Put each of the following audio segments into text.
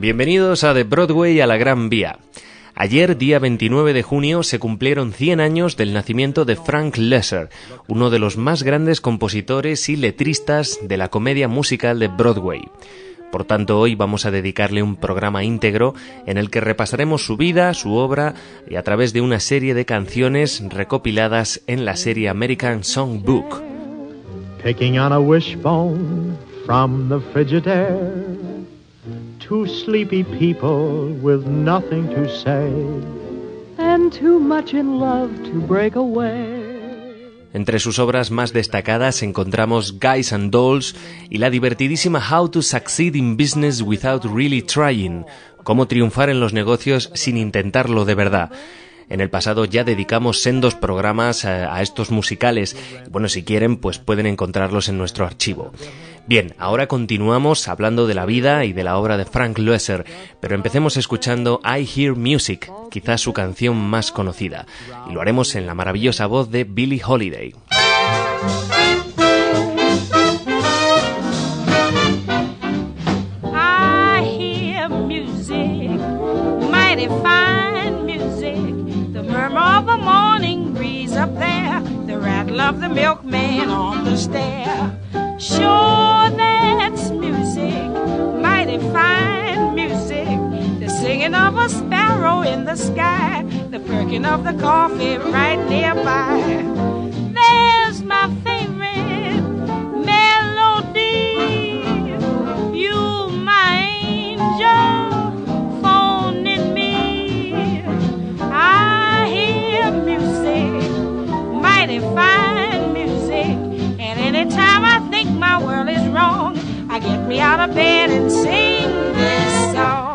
Bienvenidos a de Broadway a la Gran Vía. Ayer, día 29 de junio, se cumplieron 100 años del nacimiento de Frank Loesser, uno de los más grandes compositores y letristas de la comedia musical de Broadway. Por tanto, hoy vamos a dedicarle un programa íntegro en el que repasaremos su vida, su obra y a través de una serie de canciones recopiladas en la serie American Songbook. Picking on a wishbone from the Frigidaire, two sleepy people with nothing to say, and too much in love to break away. Entre sus obras más destacadas encontramos Guys and Dolls y la divertidísima How to Succeed in Business Without Really Trying, cómo triunfar en los negocios sin intentarlo de verdad. En el pasado ya dedicamos sendos programas a estos musicales. Bueno, si quieren, pues pueden encontrarlos en nuestro archivo. Bien, ahora continuamos hablando de la vida y de la obra de Frank Loesser, pero empecemos escuchando I Hear Music, quizás su canción más conocida, y lo haremos en la maravillosa voz de Billie Holiday. I hear music, mighty fine music, the murmur of a morning breeze up there, the rattle of the milkman on the stair. Sure, that's music, mighty fine music, the singing of a sparrow in the sky, the perking of the coffee right nearby. There's my favorite melody, you my angel, phoning me. I hear music, mighty fine music, and anytime I think my world is wrong, I get me out of bed and sing this song.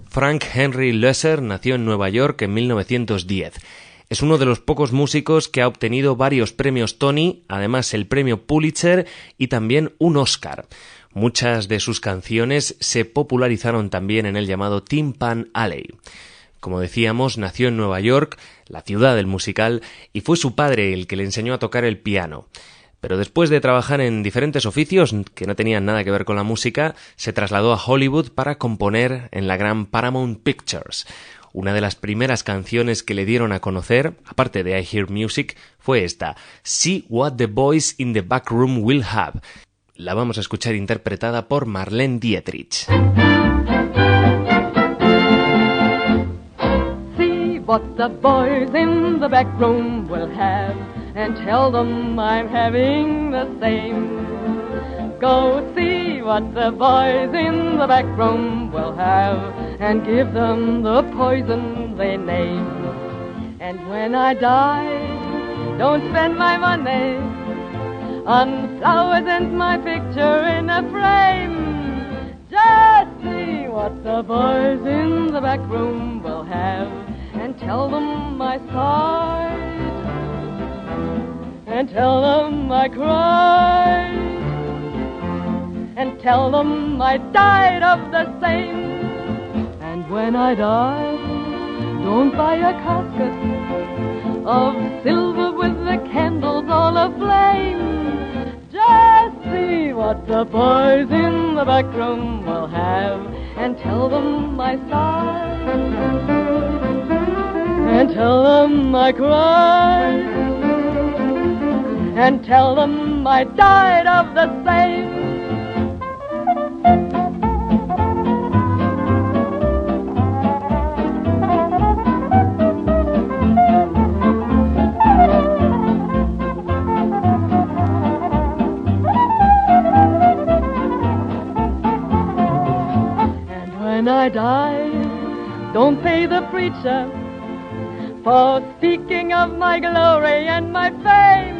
Frank Henry Loesser nació en Nueva York en 1910. Es uno de los pocos músicos que ha obtenido varios premios Tony, además el premio Pulitzer y también un Oscar. Muchas de sus canciones se popularizaron también en el llamado Tin Pan Alley. Como decíamos, nació en Nueva York, la ciudad del musical, y fue su padre el que le enseñó a tocar el piano. Pero después de trabajar en diferentes oficios que no tenían nada que ver con la música, se trasladó a Hollywood para componer en la gran Paramount Pictures. Una de las primeras canciones que le dieron a conocer, aparte de I Hear Music, fue esta, See What the Boys in the Back Room Will Have. La vamos a escuchar interpretada por Marlene Dietrich. See what the boys in the back room will have, and tell them I'm having the same. Go see what the boys in the back room will have, and give them the poison they name. And when I die, don't spend my money on flowers and my picture in a frame. Just see what what the boys in the back room will have, and tell them I sighed, and tell them I cried, and tell them I died of the same. And when I die, don't buy a casket of silver with the candles all aflame. Just see what the boys in the back room will have, and tell them I sighed, and tell them I cried, and tell them I died of the same. When I die, don't pay the preacher for speaking of my glory and my fame.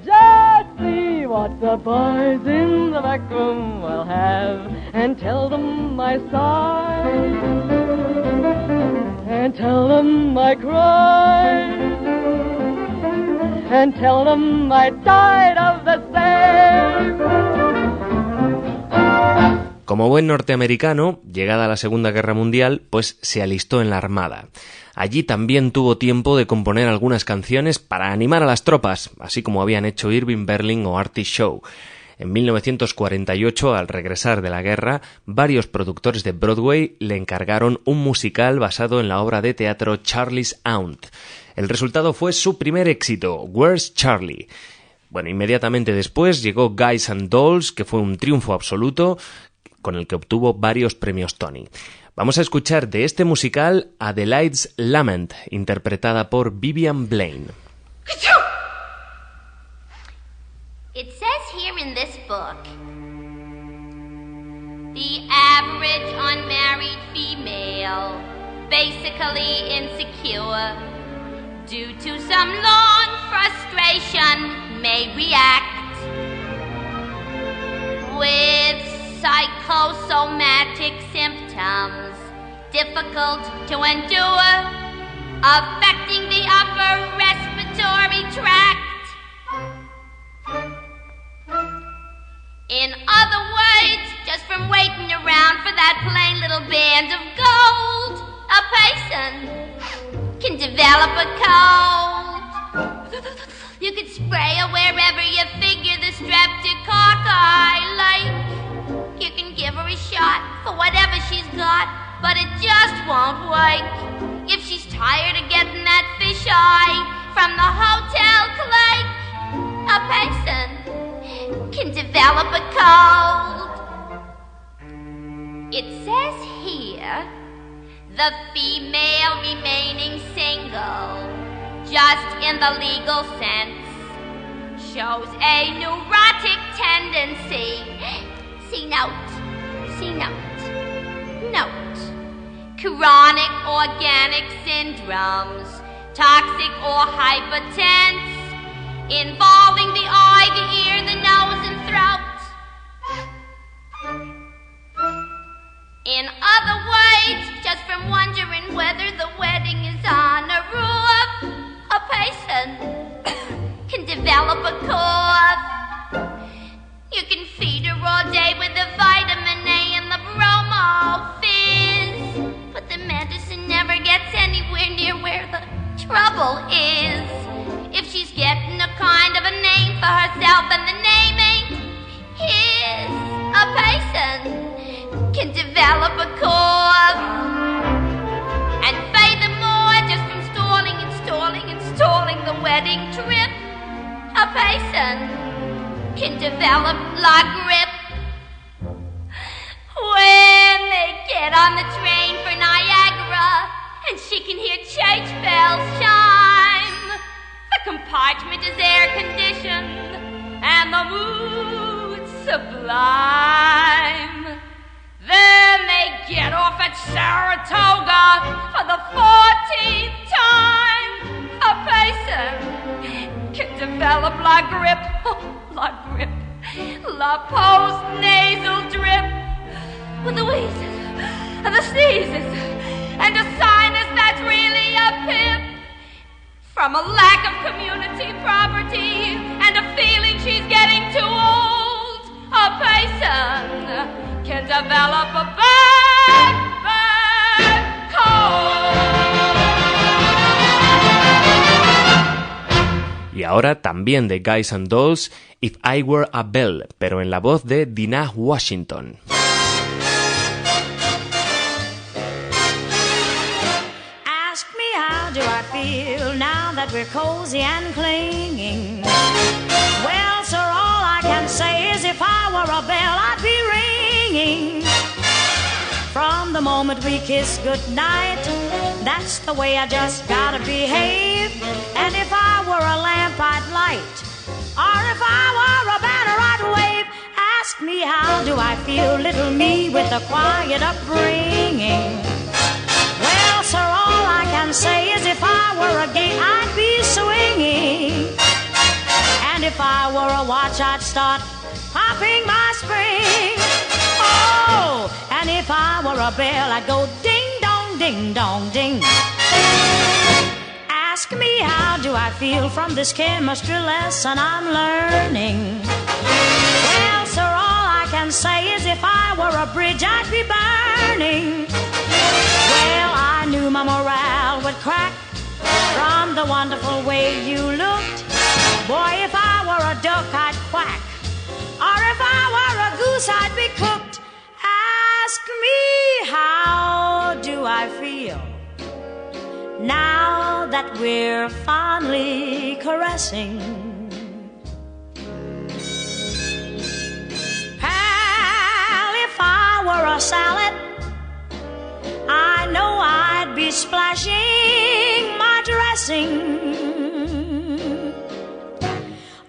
Just see what the boys in the back room will have, and tell them I sighed, and tell them I cried, and tell them I died of the same. Como buen norteamericano, llegada la Segunda Guerra Mundial, pues se alistó en la Armada. Allí también tuvo tiempo de componer algunas canciones para animar a las tropas, así como habían hecho Irving Berlin o Artie Shaw. En 1948, al regresar de la guerra, varios productores de Broadway le encargaron un musical basado en la obra de teatro Charley's Aunt. El resultado fue su primer éxito, Where's Charley? Bueno, inmediatamente después llegó Guys and Dolls, que fue un triunfo absoluto, con el que obtuvo varios premios Tony. Vamos a escuchar de este musical Adelaide's Lament, interpretada por Vivian Blaine. It says here in this book, the average unmarried female, basically insecure, due to some long frustration, may react with psychosomatic symptoms difficult to endure, affecting the upper respiratory tract. In other words, just from waiting around for that plain little band of gold, a person can develop a cold. You could spray her wherever you figure the streptococci like. You can give her a shot for whatever she's got, but it just won't work. If she's tired of getting that fisheye from the hotel clerk, a person can develop a cold. It says here, the female remaining single, just in the legal sense, shows a neurotic tendency. See note. Chronic organic syndromes, toxic or hypertense, involving the eye, the ear, the nose, and throat. In other words, just from wondering whether the wedding is on a roof, a person can develop a cough. You can feed her all day with the vitamin A and the bromo fizz, but the medicine never gets anywhere near where the trouble is. If she's getting a kind of a name for herself and the name ain't his, a person can develop a cough. And furthermore, just from stalling the wedding trip, a person can develop la grippe. When they get on the train for Niagara and she can hear church bells chime, the compartment is air conditioned and the mood sublime. Then they get off at Saratoga for the 14th time. A person can develop la grippe. La post-nasal drip with the wheezes diseases and a sinus that's really a pip. From a lack of community property and a feeling she's getting too old, a person can develop a bad cold. Y ahora también de Guys and Dolls, If I Were a Bell, pero en la voz de Dinah Washington. Ask me how do I feel now that we're cozy and clinging. Well, sir, all I can say is if I were a bell, I'd be ringing. From the moment we kiss goodnight, that's the way I just gotta behave. And if I were a lamp, I'd light. Or if I were a banner, I'd wave. Ask me how do I feel, little me with a quiet upbringing. Well, sir, all I can say is if I were a gate, I'd be swinging. And if I were a watch, I'd start popping my spring. Oh, and if I were a bell, I'd go ding-dong, ding-dong, ding. Ask me how do I feel from this chemistry lesson I'm learning. Well, sir, all I can say is if I were a bridge, I'd be burning. Well, I knew my morale would crack from the wonderful way you looked. Boy, if I were a duck, I'd quack. Or if I were a goose, I'd be cooked. Ask me how do I feel now that we're fondly caressing. Pal, if I were a salad, I know I'd be splashing my dressing.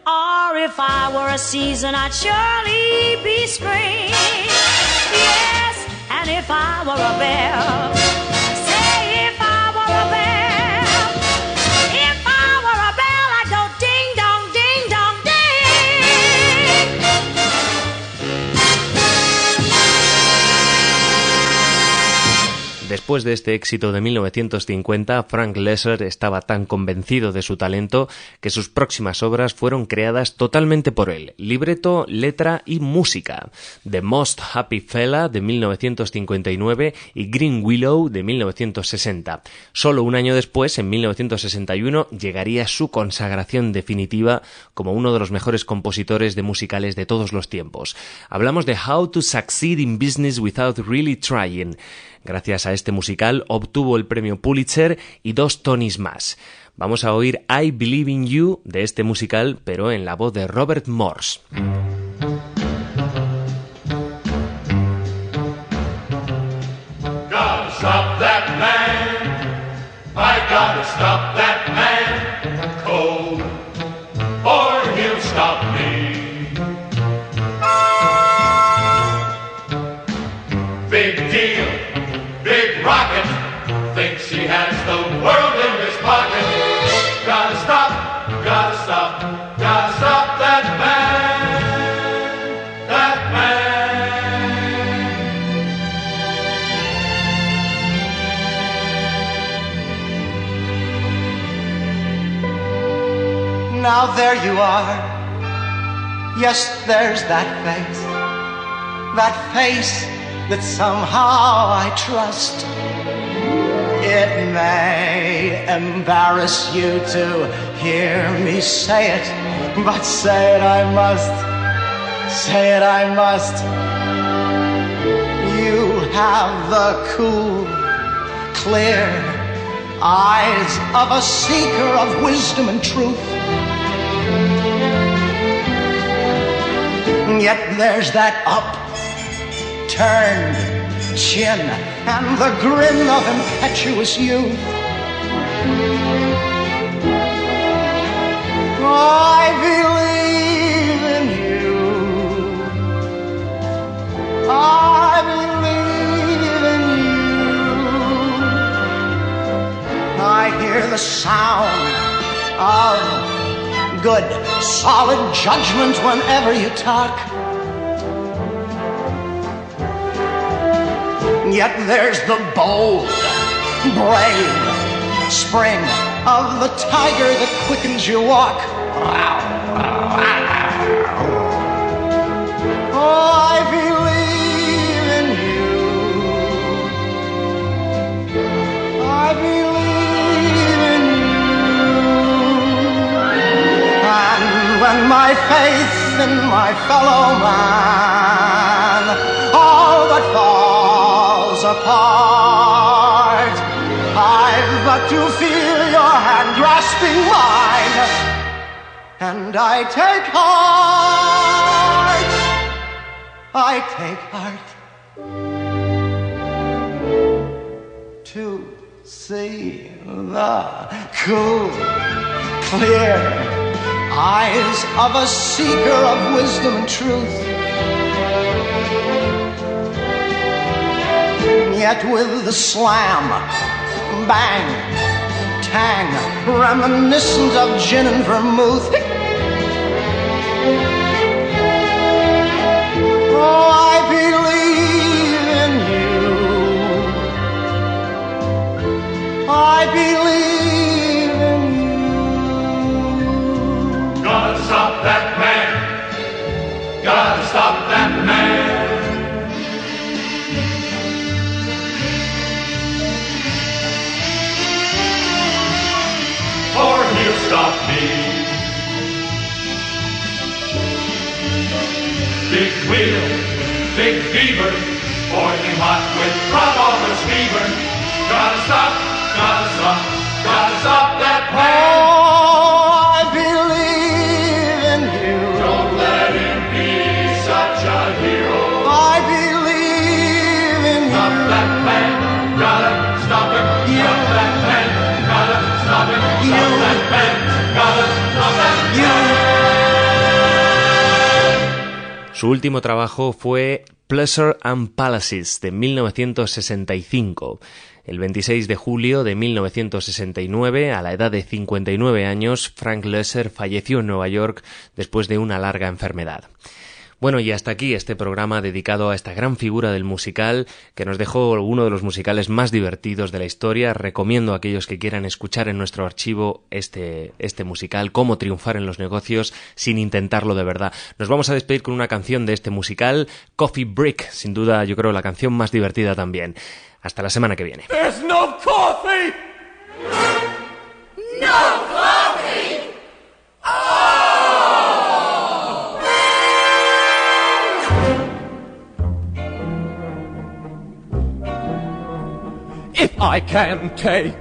Or if I were a season, I'd surely be spring. Yes, and if I were a bell, say if I were a bell, if I were a bell, I'd go ding-dong, ding-dong, ding. Después de este éxito de 1950, Frank Loesser estaba tan convencido de su talento que sus próximas obras fueron creadas totalmente por él, libreto, letra y música. The Most Happy Fella de 1959 y Green Willow de 1960. Solo un año después, en 1961, llegaría su consagración definitiva como uno de los mejores compositores de musicales de todos los tiempos. Hablamos de How to Succeed in Business Without Really Trying. Gracias a este musical obtuvo el premio Pulitzer y 2 Tonys más. Vamos a oír I Believe in You de este musical, pero en la voz de Robert Morse. Gotta stop that man. I gotta stop that man. Cold, or he'll stop me. Big deal. Big rocket thinks he has the world in his pocket. Gotta stop, gotta stop, gotta stop that man, that man. Now there you are. Yes, there's that face that somehow I trust. It may embarrass you to hear me say it, but say it I must, say it I must. You have the cool, clear eyes of a seeker of wisdom and truth. Yet there's that upturned chin and the grin of impetuous youth. I believe in you. I believe in you. I hear the sound of good, solid judgment whenever you talk. Yet there's the bold, brave spring of the tiger that quickens your walk. Oh, I believe in you. I believe in you. And when my faith in my fellow man all but falls apart, I've but to feel your hand grasping mine, and I take heart, I take heart to see the cool, clear eyes of a seeker of wisdom and truth. Yet with the slam, bang, tang, reminiscent of gin and vermouth. Oh, I believe in you. I believe in you. Gotta stop that man. Gotta stop that man. Or he'll stop me. Big wheel, big fever, boiling hot with Rottweiler's fever. Gotta stop, gotta stop, gotta stop that man. Oh, I believe in you. Don't let him be such a hero. I believe in Stop you. that man, gotta stop him. Stop that man, gotta stop him. Stop that man, gotta stop that man. Su último trabajo fue Pleasure and Palaces, de 1965. El 26 de julio de 1969, a la edad de 59 años, Frank Loesser falleció en Nueva York después de una larga enfermedad. Bueno, y hasta aquí este programa dedicado a esta gran figura del musical que nos dejó uno de los musicales más divertidos de la historia. Recomiendo a aquellos que quieran escuchar en nuestro archivo este musical, Cómo triunfar en los negocios sin intentarlo de verdad. Nos vamos a despedir con una canción de este musical, Coffee Break, sin duda yo creo la canción más divertida también. Hasta la semana que viene. There's no coffee! No coffee! If I can take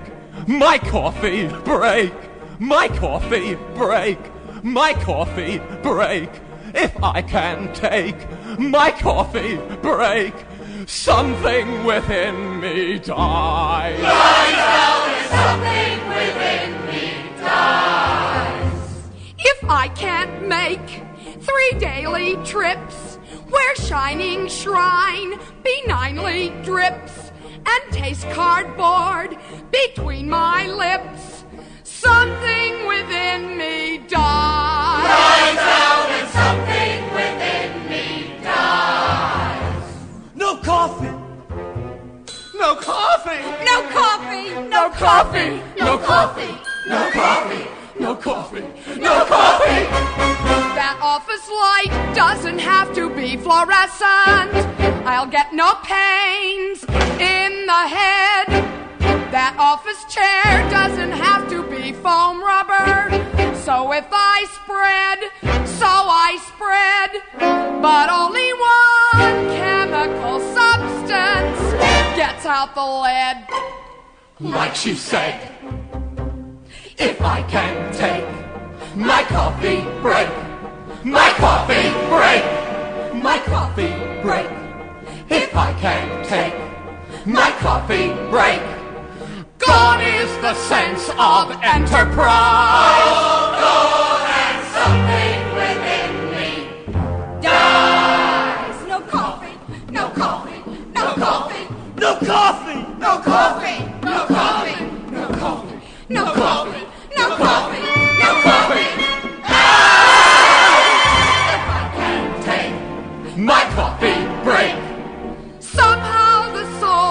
my coffee break, my coffee break, my coffee break. If I can take my coffee break, something within me dies. Lies out and something within me dies. If I can't make 3 daily trips where shining shrine benignly drips and taste cardboard between my lips, something within me dies. Lies out and something within me dies. No coffee! No coffee! No coffee! No coffee! No coffee. No coffee! No coffee! No coffee! That office light doesn't have to be fluorescent. I'll get no pains in the head. That office chair doesn't have to be foam rubber. So if I spread, so I spread. But only one chemical substance gets out the lead. Like she said, if I can take my coffee break, my coffee break, my coffee break. If I can take my coffee break, gone is the sense of enterprise. Oh, gone and something within me dies. No coffee! No coffee! No coffee. No coffee! No coffee. No coffee. No coffee! No coffee. No coffee. No coffee! If I can take My coffee break. Somehow the soul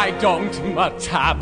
I don't metabolize.